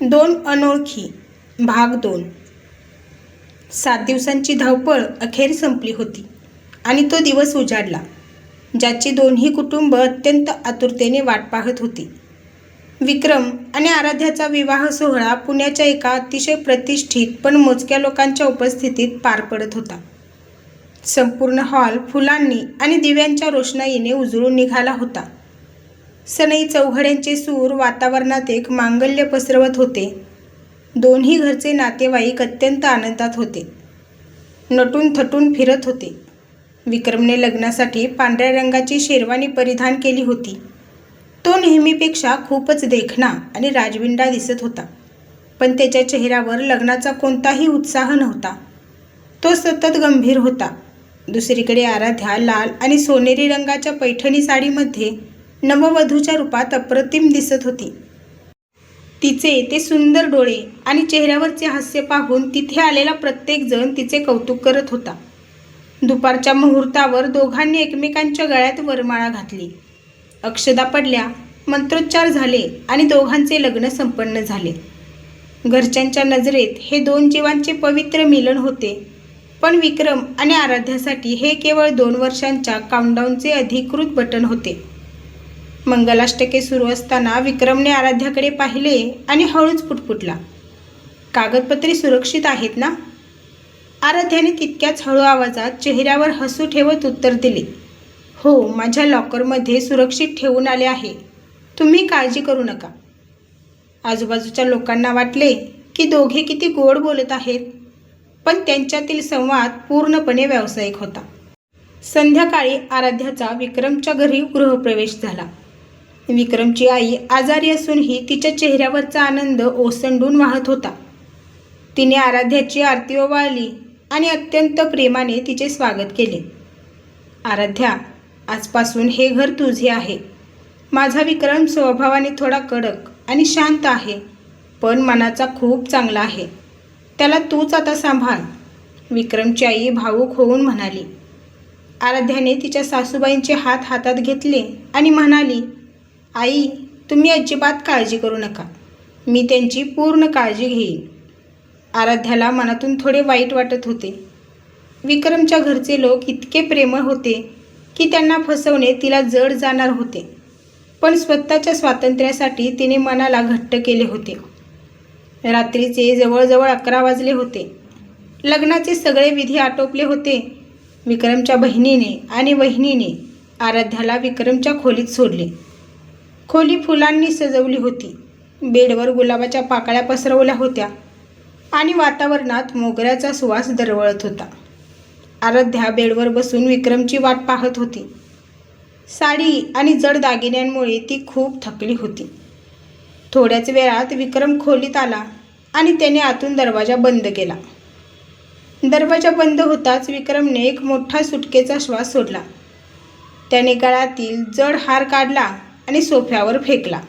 दोन अनोळखी भाग 2. 7 दिवसांची धावपळ अखेर संपली होती आणि तो दिवस उजाडला ज्याची दोन्ही कुटुंब अत्यंत आतुरतेने वाट पाहत होती. विक्रम आणि आराध्याचा विवाह सोहळा पुण्याच्या एका अतिशय प्रतिष्ठित पण मोजक्या लोकांच्या उपस्थितीत पार पडत होता. संपूर्ण हॉल फुलांनी आणि दिव्यांच्या रोषणाईने उजळून निघाला होता. सनई चौघड्यांचे सूर वातावरणात एक मांगल्य पसरवत होते. दोन्ही घरचे नातेवाईक अत्यंत आनंदात होते, नटून थटून फिरत होते. विक्रमने लग्नासाठी पांढऱ्या रंगाची शेरवानी परिधान केली होती. तो नेहमीपेक्षा खूपच देखणा आणि राजविंडा दिसत होता, पण त्याच्या चेहऱ्यावर लग्नाचा कोणताही उत्साह नव्हता. तो सतत गंभीर होता. दुसरीकडे आराध्या लाल आणि सोनेरी रंगाच्या पैठणी साडीमध्ये नववधूच्या रूपात अप्रतिम दिसत होती. तिचे ते सुंदर डोळे आणि चेहऱ्यावरचे हास्य पाहून तिथे आलेला प्रत्येक जण तिचे कौतुक करत होता. दुपारच्या मुहूर्तावर दोघांनी एकमेकांच्या गळ्यात वरमाळा घातली. अक्षदा पडल्या, मंत्रोच्चार झाले आणि दोघांचे लग्न संपन्न झाले. घरच्यांच्या नजरेत हे दोन जीवांचे पवित्र मिलन होते, पण विक्रम आणि आराध्यासाठी हे केवळ 2 वर्षांच्या काउंटडाऊनचे अधिकृत बटन होते. मंगलाष्टके सुरू असताना विक्रमने आराध्याकडे पाहिले आणि हळूच पुटपुटला, कागदपत्रे सुरक्षित आहेत ना? आराध्याने तितक्याच हळू आवाजात चेहऱ्यावर हसू ठेवत उत्तर दिले, हो, माझ्या लॉकरमध्ये सुरक्षित ठेवून आले आहे, तुम्ही काळजी करू नका. आजूबाजूच्या लोकांना वाटले की दोघे किती गोड बोलत आहेत, पण त्यांच्यातील संवाद पूर्णपणे व्यावसायिक होता. संध्याकाळी आराध्याचा विक्रमच्या घरी गृहप्रवेश झाला. विक्रमची आई आजारी असूनही तिच्या चेहऱ्यावरचा आनंद ओसंडून वाहत होता. तिने आराध्याची आरती ओवाळली आणि अत्यंत प्रेमाने तिचे स्वागत केले. आराध्या, आजपासून हे घर तुझे आहे. माझा विक्रम स्वभावाने थोडा कडक आणि शांत आहे, पण मनाचा खूप चांगला आहे. त्याला तूच आता सांभाळ, विक्रमची आई भावूक होऊन म्हणाली. आराध्याने तिच्या सासूबाईंचे हात हातात घेतले आणि म्हणाली, आई, तुम्ही अजिबात काळजी करू नका, मी त्यांची पूर्ण काळजी घेईन. आराध्याला मनातून थोडे वाईट वाटत होते. विक्रमच्या घरचे लोक इतके प्रेमळ होते की त्यांना फसवणे तिला जड जाणार होते, पण स्वतःच्या स्वातंत्र्यासाठी तिने मनाला घट्ट केले होते. रात्रीचे जवळजवळ 11 वाजले होते. लग्नाचे सगळे विधी आटोपले होते. विक्रमच्या बहिणीने आणि वहिनीने आराध्याला विक्रमच्या खोलीत सोडले. खोली फुलांनी सजवली होती. बेडवर गुलाबाच्या पाकळ्या पसरवल्या होत्या आणि वातावरणात मोगऱ्याचा सुवास दरवळत होता. आराध्या बेडवर बसून विक्रमची वाट पाहत होती. साडी आणि जड दागिन्यांमुळे ती खूप थकली होती. थोड्याच वेळात विक्रम खोलीत आला आणि त्याने आतून दरवाजा बंद केला. दरवाजा बंद होताच विक्रमने एक मोठा सुटकेचा श्वास सोडला. त्याने गळ्यातील जड हार काढला आणि सोफ्यावर फेकला.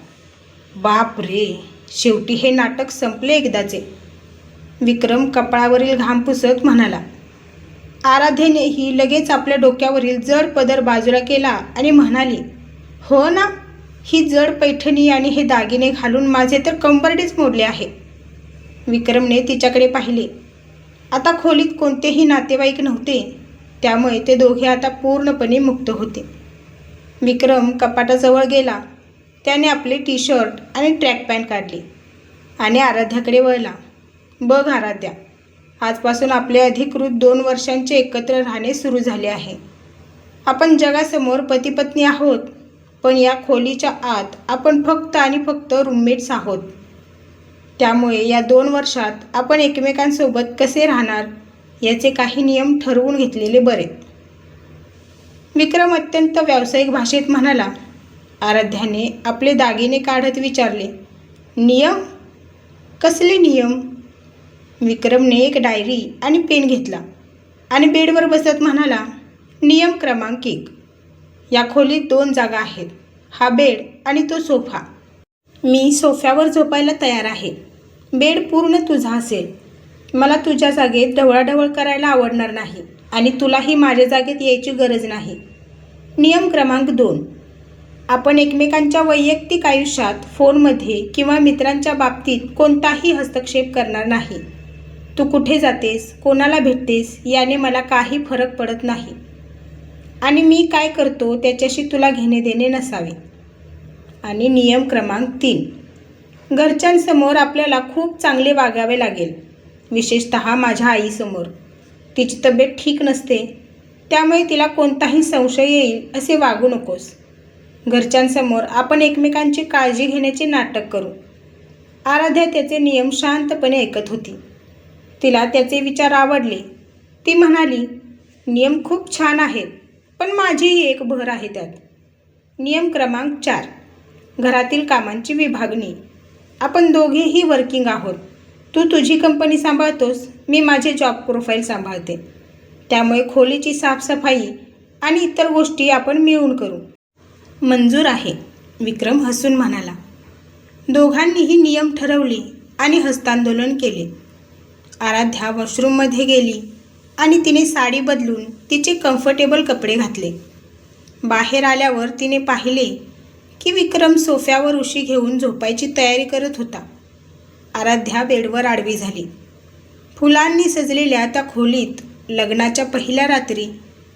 बाप रे, शेवटी हे नाटक संपले एकदाचे, विक्रम कपाळावरील घाम पुसत म्हणाला. आराध्येनेही लगेच आपल्या डोक्यावरील जड पदर बाजूला केला आणि म्हणाली, हो ना, ही जड पैठणी आणि हे दागिने घालून माझे तर कंबरडेच मोडले आहे. विक्रमने तिच्याकडे पाहिले. आता खोलीत कोणतेही नातेवाईक नव्हते, त्यामुळे ते दोघे आता पूर्णपणे मुक्त होते. विक्रम कपाटाजवळ गेला. त्याने आपले टी-शर्ट आणि ट्रॅक पॅन्ट काढली आणि आराध्याकडे वळला. बघ आराध्या, आजपासून आपले अधिकृत 2 वर्षांचे एकत्र राहणे सुरू झाले आहे. आपण जगासमोर पती-पत्नी आहोत, पण या खोलीच्या आत आपण फक्त आणि फक्त रूममेट्स आहोत. त्यामुळे या 2 वर्षात आपण एकमेकांसोबत कसे राहणार याचे काही नियम ठरवून घेतलेले बरे. विक्रम अत्यंत व्यावसायिक भाषेत म्हणाला. आराध्याने आपले दागिने काढत विचारले, नियम? कसले नियम? विक्रमने एक डायरी आणि पेन घेतला आणि बेडवर बसत म्हणाला, नियम क्रमांक 1, या खोलीत 2 जागा आहेत, हा बेड आणि तो सोफा. मी सोफ्यावर झोपायला तयार आहे. बेड पूर्ण तुझा असेल. मला तुझ्या जागेत ढवळाढवळ करायला आवडणार नाही आणि तुलाही माझ्या जागेत यायची गरज नाही. नियम क्रमांक 2, आपण एकमेकांच्या वैयक्तिक आयुष्यात फोनमध्ये किंवा मित्रांच्या बाबतीत कोणताही हस्तक्षेप करणार नाही. तू कुठे जातेस, कोणाला भेटतेस याने मला काही फरक पडत नाही आणि मी काय करतो त्याच्याशी तुला घेणे देणे नसावे. आणि नियम क्रमांक 3, घरच्यांसमोर आपल्याला खूप चांगले वागावे लागेल, विशेषतः माझ्या आईसमोर. तिची तब्येत ठीक नसते, त्यामुळे तिला कोणताही संशय येईल असे वागू नकोस. घरच्यांसमोर आपण एकमेकांची काळजी घेण्याचे नाटक करू. आराध्या त्याचे नियम शांतपणे ऐकत होती. तिला त्याचे विचार आवडले. ती म्हणाली, नियम खूप छान आहेत, पण माझीही एक भर आहे त्यात. नियम क्रमांक 4, घरातील कामांची विभागणी. आपण दोघेही वर्किंग आहोत. तू तुझी कंपनी सांभाळतोस, मी माझे जॉब प्रोफाईल सांभाळते. त्यामुळे खोलीची साफसफाई आणि इतर गोष्टी आपण मिळून करू. मंजूर आहे, विक्रम हसून म्हणाला. दोघांनीही नियम ठरवले आणि हस्तांदोलन केले. आराध्या वॉशरूममध्ये गेली आणि तिने साडी बदलून तिचे कम्फर्टेबल कपडे घातले. बाहेर आल्यावर तिने पाहिले की विक्रम सोफ्यावर उशी घेऊन झोपायची तयारी करत होता. आराध्या बेडवर आडवी झाली. फुलांनी सजलेल्या त्या खोलीत लग्नाच्या पहिल्या रात्री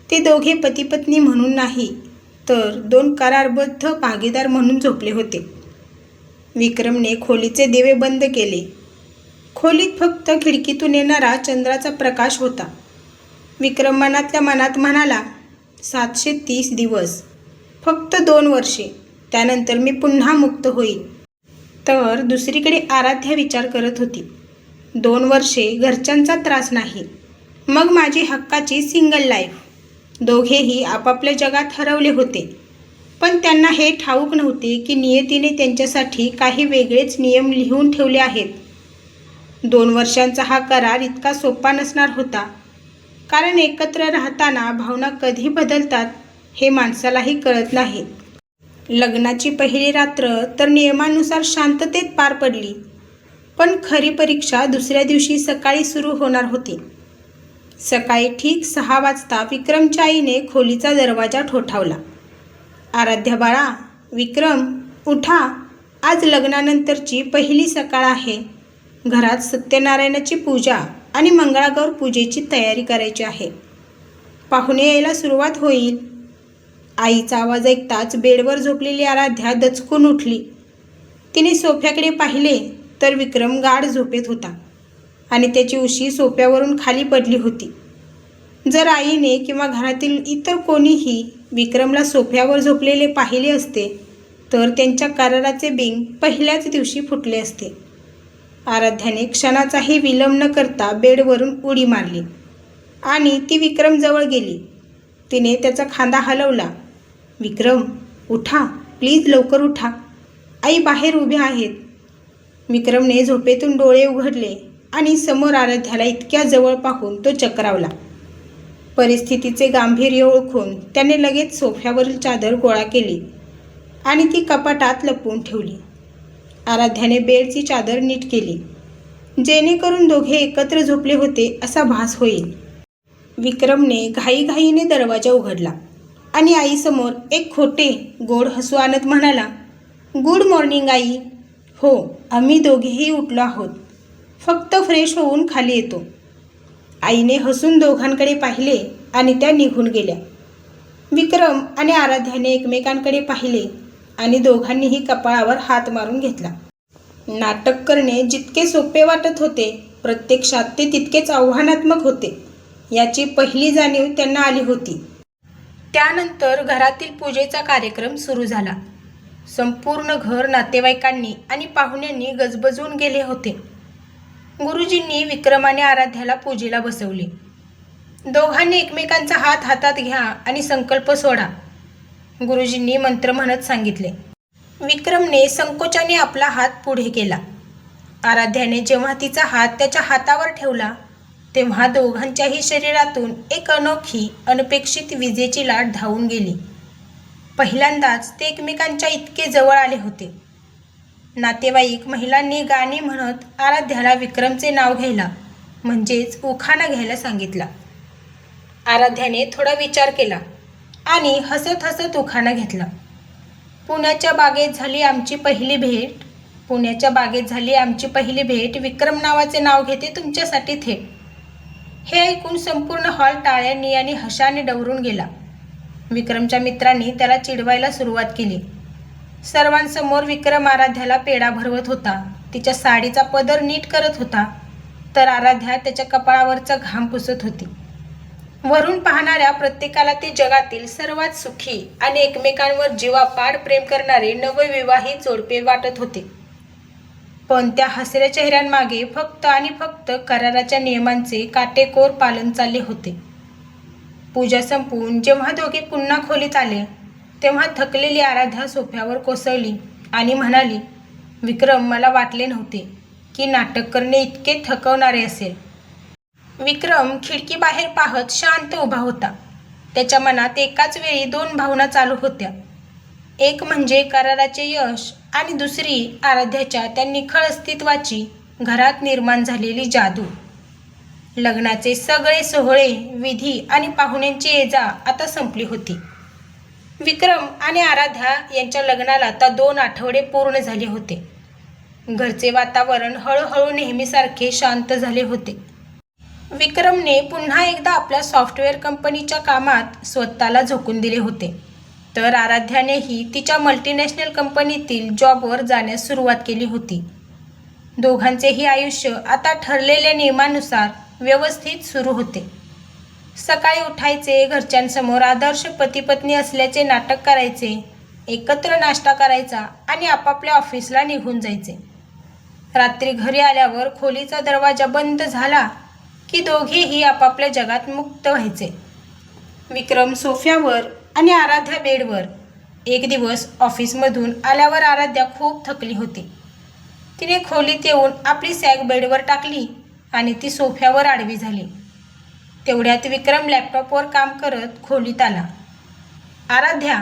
ते दोघे पतीपत्नी म्हणून नाही तर 2 करारबद्ध भागीदार म्हणून झोपले होते. विक्रमने खोलीचे दिवे बंद केले. खोलीत फक्त खिडकीतून येणारा चंद्राचा प्रकाश होता. विक्रम मनातल्या मनात म्हणाला, 730 दिवस, फक्त 2 वर्षे, त्यानंतर मी पुन्हा मुक्त होईल. तर दुसरीकडे आराध्या विचार करत होती, 2 वर्षे घरच्यांचा त्रास नाही, मग माझी हक्काची सिंगल लाईफ. दोघेही आपापल्या जगात हरवले होते, पण त्यांना हे ठाऊक नव्हते की नियतीने त्यांच्यासाठी काही वेगळेच नियम लिहून ठेवले आहेत. 2 वर्षांचा हा करार इतका सोपा नसणार होता, कारण एकत्र राहताना भावना कधी बदलतात हे माणसालाही कळत नाही. लग्नाची पहिली रात्र तर नियमानुसार शांततेत पार पडली, पण खरी परीक्षा दुसऱ्या दिवशी सकाळी सुरू होणार होती. सकाळी ठीक 6 वाजता विक्रमच्या आईने खोलीचा दरवाजा ठोठावला. आराध्या बाळा, विक्रम, उठा, आज लग्नानंतरची पहिली सकाळ आहे. घरात सत्यनारायणाची पूजा आणि मंगळागौर पूजेची तयारी करायची आहे. पाहुणे यायला सुरुवात होईल. आईचा आवाज ऐकताच बेडवर झोपलेली आराध्या दचकून उठली. तिने सोफ्याकडे पाहिले तर विक्रम गाढ झोपेत होता आणि त्याची उशी सोफ्यावरून खाली पडली होती. जर आईने किंवा घरातील इतर कोणीही विक्रमला सोफ्यावर झोपलेले पाहिले असते तर त्यांच्या कराराचे बिंग पहिल्याच दिवशी फुटले असते. आराध्याने क्षणाचाही विलंब न करता बेडवरून उडी मारली आणि ती विक्रमजवळ गेली. तिने त्याचा खांदा हलवला. विक्रम, उठा, प्लीज लवकर उठा, आई बाहेर उभ्या आहेत. विक्रमने झोपेतून डोळे उघडले आणि समोर आराध्याला इतक्या जवळ पाहून तो चक्रावला. परिस्थितीचे गांभीर्य ओळखून त्याने लगेच सोफ्यावरील चादर गोळा केली आणि ती कपाटात लपवून ठेवली. आराध्याने बेडची चादर नीट केली, जेणेकरून दोघे एकत्र झोपले होते असा भास होईल. विक्रमने घाईघाईने दरवाजा उघडला आणि आईसमोर एक खोटे गोड हसू आणत म्हणाला, गुड मॉर्निंग आई. हो, आम्ही दोघेही उठलो आहोत, फक्त फ्रेश होऊन खाली येतो. आईने हसून दोघांकडे पाहिले आणि त्या निघून गेल्या. विक्रम आणि आराध्याने एकमेकांकडे पाहिले आणि दोघांनीही कपाळावर हात मारून घेतला. नाटक करणे जितके सोपे वाटत होते, प्रत्यक्षात ते तितकेच आव्हानात्मक होते याची पहिली जाणीव त्यांना आली होती. त्यानंतर घरातील पूजेचा कार्यक्रम सुरू झाला. संपूर्ण घर नातेवाईकांनी आणि पाहुण्यांनी गजबजून गेले होते. गुरुजींनी विक्रम आणि आराध्याला पूजेला बसवले. दोघांनी एकमेकांचा हात हातात घ्या आणि संकल्प सोडा, गुरुजींनी मंत्र म्हणत सांगितले. विक्रमने संकोचाने आपला हात पुढे केला. आराध्याने जेव्हा तिचा हात त्याच्या हातावर ठेवला तेव्हा दोघांच्याही शरीरातून एक अनोखी अनपेक्षित विजेची लाट धावून गेली. पहिल्यांदाच ते एकमेकांच्या इतके जवळ आले होते. नातेवाईक महिलांनी गाणी म्हणत आराध्याला विक्रमचे नाव घ्यायला म्हणजेच उखाणा घ्यायला सांगितला. आराध्याने थोडा विचार केला आणि हसत हसत उखाणा घेतला. पुण्याच्या बागेत झाली आमची पहिली भेट. पुण्याच्या बागेत झाली आमची पहिली भेट. विक्रम नावाचे नाव घेते तुमच्यासाठी थेट. हे ऐकून संपूर्ण हॉल टाळ्यांनी आणि हशाने डवरून गेला. विक्रमच्या मित्रांनी त्याला चिडवायला सुरुवात केली. सर्वांसमोर विक्रम आराध्याला पेढा भरवत होता, तिच्या साडीचा पदर नीट करत होता, तर आराध्या त्याच्या कपाळावरचा घाम पुसत होती. वरून पाहणाऱ्या प्रत्येकाला ते जगातील सर्वात सुखी आणि एकमेकांवर जीवापाड प्रेम करणारे नवविवाहित जोडपे वाटत होते. पण त्या हसऱ्या चेहऱ्यांमागे फक्त आणि फक्त कराराच्या नियमांचे काटेकोर पालन चालले होते. पूजा संपवून जेव्हा दोघे पुन्हा खोलीत आले तेव्हा थकलेली आराध्या सोफ्यावर कोसळली आणि म्हणाली, विक्रम, मला वाटले नव्हते की नाटक करणे इतके थकवणारे असेल. विक्रम खिडकीबाहेर पाहत शांत उभा होता. त्याच्या मनात एकाच वेळी दोन भावना चालू होत्या. एक म्हणजे कराराचे यश आणि दुसरी आराध्याच्या त्या निखळ अस्तित्वाची घरात निर्माण झालेली जादू. लग्नाचे सगळे सोहळे, विधी आणि पाहुण्यांची ये-जा आता संपली होती. विक्रम आणि आराध्या यांच्या लग्नाला आता 2 आठवडे पूर्ण झाले होते. घरचे वातावरण हळूहळू नेहमीसारखे शांत झाले होते. विक्रमने पुन्हा एकदा आपल्या सॉफ्टवेअर कंपनीच्या कामात स्वतःला झोकून दिले होते, तर आराध्यानेही तिच्या मल्टीनॅशनल कंपनीतील जॉबवर जाण्यास सुरुवात केली होती. दोघांचेही आयुष्य आता ठरलेल्या नियमानुसार व्यवस्थित सुरू होते. सकाळी उठायचे, घरच्यांसमोर आदर्श पती-पत्नी असल्याचे नाटक करायचे, एकत्र नाश्ता करायचा आणि आपापल्या ऑफिसला निघून जायचे. रात्री घरी आल्यावर खोलीचा दरवाजा बंद झाला की दोघेही आपापल्या जगात मुक्त व्हायचे. विक्रम सोफ्यावर आणि आराध्या बेडवर. एक दिवस ऑफिसमधून आल्यावर आराध्या खूप थकली होती. तिने खोलीत येऊन आपली सॅक बेडवर टाकली आणि ती सोफ्यावर आडवी झाली. तेवढ्यात विक्रम लॅपटॉपवर काम करत खोलीत आला. आराध्या,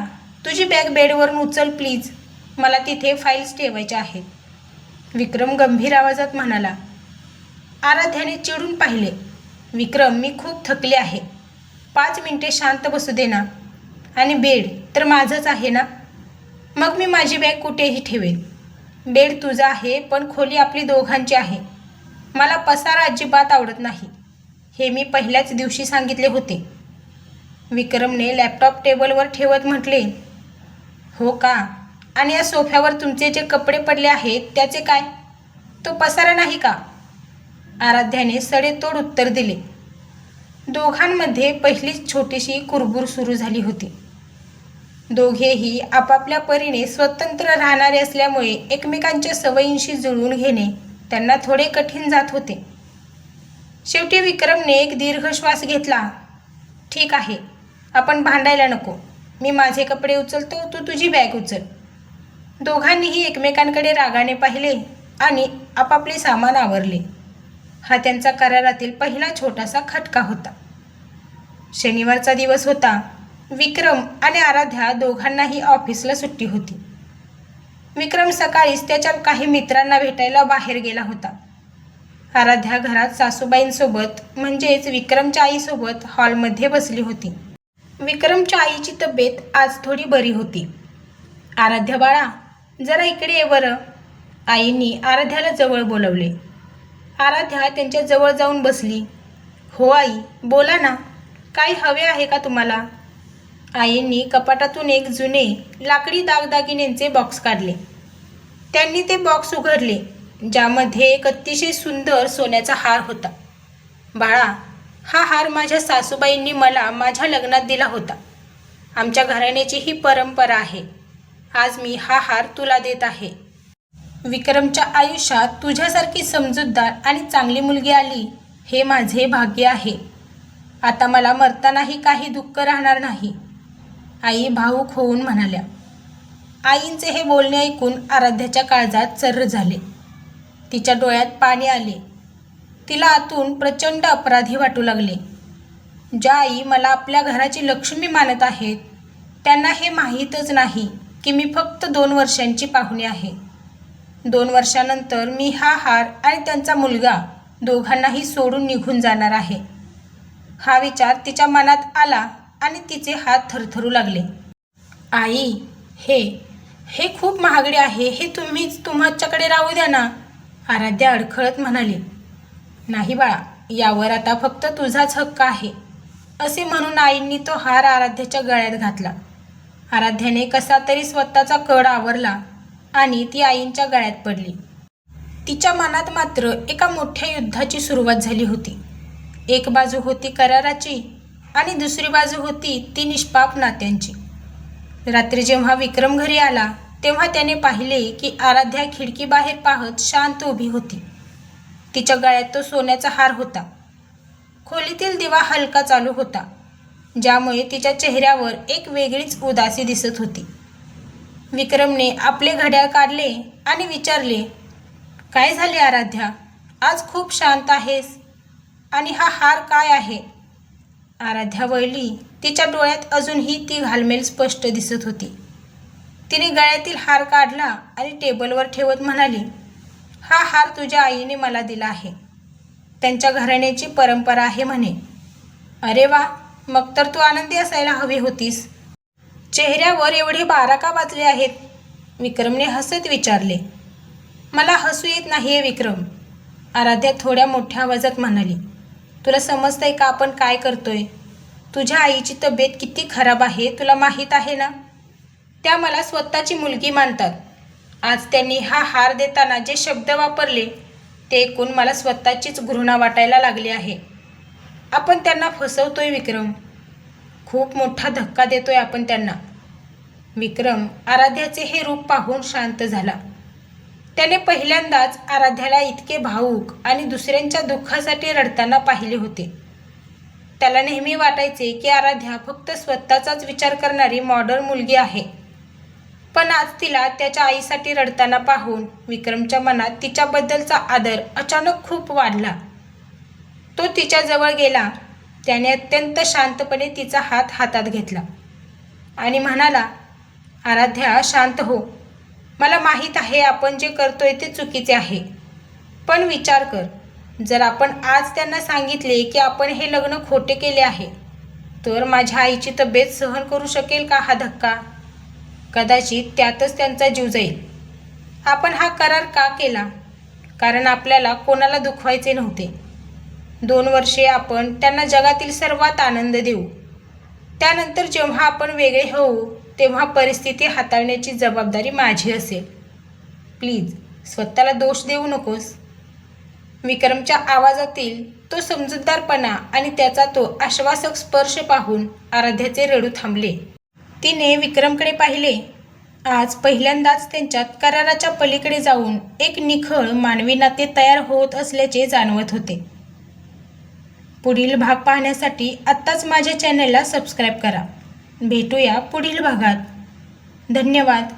तुझी बॅग बेडवरून उचल प्लीज, मला तिथे फाईल्स ठेवायच्या आहेत, विक्रम गंभीर आवाजात म्हणाला. आराध्याने चिडून पाहिले. विक्रम, मी खूप थकले आहे, 5 मिनिटे शांत बसू दे ना. आणि बेड तर माझंच आहे ना, मग मी माझी बॅग कुठेही ठेवेन. बेड तुझा आहे पण खोली आपली दोघांची आहे. मला पसारा अजिबात आवडत नाही, हे मी पहिल्याच दिवशी सांगितले होते. विक्रमने लॅपटॉप टेबलवर ठेवत म्हटले. हो का? आणि या सोफ्यावर तुमचे जे कपडे पडले आहेत त्याचे काय? तो पसारा नाही का? आराध्याने सडेतोड उत्तर दिले. दोघांमध्ये पहिलीच छोटीशी कुरबुर सुरू झाली होती. दोघेही आपापल्या परीने स्वतंत्र राहणारे असल्यामुळे एकमेकांच्या सवयींशी जुळवून घेणे त्यांना थोडे कठीण जात होते. शेवटी विक्रमने एक दीर्घ श्वास घेतला. ठीक आहे, आपण भांडायला नको. मी माझे कपडे उचलतो, तू तुझी बॅग उचल. दोघांनीही एकमेकांकडे रागाने पाहिले आणि आपापले सामान आवरले. हा त्यांचा करारातील पहिला छोटासा खटका होता. शनिवारचा दिवस होता. विक्रम आणि आराध्या दोघांनाही ऑफिसला सुट्टी होती. विक्रम सकाळीच त्याच्या काही मित्रांना भेटायला बाहेर गेला होता. आराध्या घरात सासूबाईंसोबत म्हणजेच विक्रमच्या आईसोबत हॉलमध्ये बसली होती. विक्रमच्या आईची तब्येत आज थोडी बरी होती. आराध्या बाळा, जरा इकडे ये बरं. आईंनी आराध्याला जवळ बोलवले. आराध्या त्यांच्या जवळ जाऊन बसली. हो आई, बोला ना, काही हवे आहे का तुम्हाला? आईंनी कपाटातून एक जुने लाकडी दागदागिन्यांचे बॉक्स काढले. त्यांनी ते बॉक्स उघडले, ज्यामध्ये एक अतिशय सुंदर सोन्याचा हार होता. बाळा, हा हार माझ्या सासूबाईंनी मला माझ्या लग्नात दिला होता. आमच्या घराण्याची ही परंपरा आहे. आज मी हा हार तुला देत आहे. विक्रमच्या आयुष्यात तुझ्यासारखी समजूतदार आणि चांगली मुलगी आली हे माझे भाग्य आहे. आता मला मरतानाही काही दुःख राहणार नाही, आई भावूक होऊन म्हणाल्या. आईंचे हे बोलणे ऐकून आराध्याच्या काळजात चर्र झाले. तिच्या डोळ्यात पाणी आले. तिला आतून प्रचंड अपराधी वाटू लागले. ज्या आई मला आपल्या घराची लक्ष्मी मानत आहेत त्यांना हे माहीतच नाही की मी फक्त 2 वर्षांची पाहुणी आहे. 2 वर्षानंतर मी हा हार आणि त्यांचा मुलगा दोघांनाही सोडून निघून जाणार आहे. हा विचार तिच्या मनात आला आणि तिचे हात थरथरू लागले. आई, हे हे खूप महागडे आहे, हे तुमच्याकडे राहू द्या ना, आराध्या अडखळत म्हणाली. नाही बाळा, यावर आता फक्त तुझाच हक्क आहे, असे म्हणून आईंनी तो हार आराध्याच्या गळ्यात घातला. आराध्याने कसा तरी स्वतःचा कड आवरला आणि ती आईंच्या गळ्यात पडली. तिच्या मनात मात्र एका मोठ्या युद्धाची सुरुवात झाली होती. एक बाजू होती कराराची आणि दुसरी बाजू होती ती निष्पाप नात्यांची. रात्री जेव्हा विक्रम घरी आला तेव्हा त्याने पाहिले की आराध्या खिडकीबाहेर पाहत शांत उभी होती. तिच्या गळ्यात तो सोन्याचा हार होता. खोलीतील दिवा हलका चालू होता, ज्यामुळे तिच्या चेहऱ्यावर एक वेगळीच उदासी दिसत होती. विक्रमने आपले घड्याळ काढले आणि विचारले, काय झाले आराध्या, आज खूप शांत आहेस आणि हा हार काय आहे? आराध्या वळली. तिच्या डोळ्यात अजूनही ती घालमेल स्पष्ट दिसत होती. तिने गळ्यातील हार काढला आणि टेबलवर ठेवत म्हणाली, हा हार तुझ्या आईने मला दिला आहे. त्यांच्या घराण्याची परंपरा आहे म्हणे. अरे वा, मग तर तू आनंदी असायला हवी होतीस. चेहऱ्यावर एवढे 12 का वाजले आहेत? विक्रमने हसत विचारले. मला हसू येत नाहीये विक्रम, आराध्या थोड्या मोठ्या आवाजात म्हणाली. तुला समजतंय का आपण काय करतोय? तुझ्या आईची तब्येत किती खराब आहे तुला माहीत आहे ना? त्या मला स्वतःची मुलगी मानतात. आज त्यांनी हा हार देताना जे शब्द वापरले ते ऐकून मला स्वतःचीच घृणा वाटायला लागली आहे. आपण त्यांना फसवतोय विक्रम, खूप मोठा धक्का देतोय आपण त्यांना. विक्रम आराध्याचे हे रूप पाहून शांत झाला. त्याने पहिल्यांदाच आराध्याला इतके भावूक आणि दुसऱ्यांच्या दुःखासाठी रडताना पाहिले होते. त्याला नेहमी वाटायचे की आराध्या फक्त स्वतःचाच विचार करणारी मॉडर्न मुलगी आहे, पण आज तिला त्याच्या आईसाठी रडताना पाहून विक्रमच्या मनात तिच्याबद्दलचा आदर अचानक खूप वाढला. तो तिच्याजवळ गेला. त्याने अत्यंत शांतपणे तिचा हात हातात घेतला आणि म्हणाला, आराध्या शांत हो. मला माहीत आहे आपण जे करतोय ते चुकीचे आहे, पण विचार कर, जर आपण आज त्यांना सांगितले की आपण हे लग्न खोटे केले आहे, तर माझ्या आईची तब्येत सहन करू शकेल का हा धक्का? कदाचित त्यातच त्यांचा जीव जाईल. आपण हा करार का केला? कारण आपल्याला कोणाला दुखवायचे नव्हते. 2 वर्षे आपण त्यांना जगातील सर्वात आनंद देऊ. त्यानंतर जेव्हा आपण वेगळे होऊ तेव्हा परिस्थिती हाताळण्याची जबाबदारी माझी असेल. प्लीज स्वतःला दोष देऊ नकोस. विक्रमच्या आवाजातील तो समजूतदारपणा आणि त्याचा तो आश्वासक स्पर्श पाहून आराध्याचे रडू थांबले. तिने विक्रमकडे पाहिले. आज पहिल्यांदाच त्यांच्यात कराराच्या पलीकडे जाऊन एक निखळ मानवी नाते तयार होत असल्याचे जाणवत होते. पुढील भाग पाहण्यासाठी आत्ताच माझ्या चॅनलला सबस्क्राईब करा. भेटूया पुढील भागात. धन्यवाद.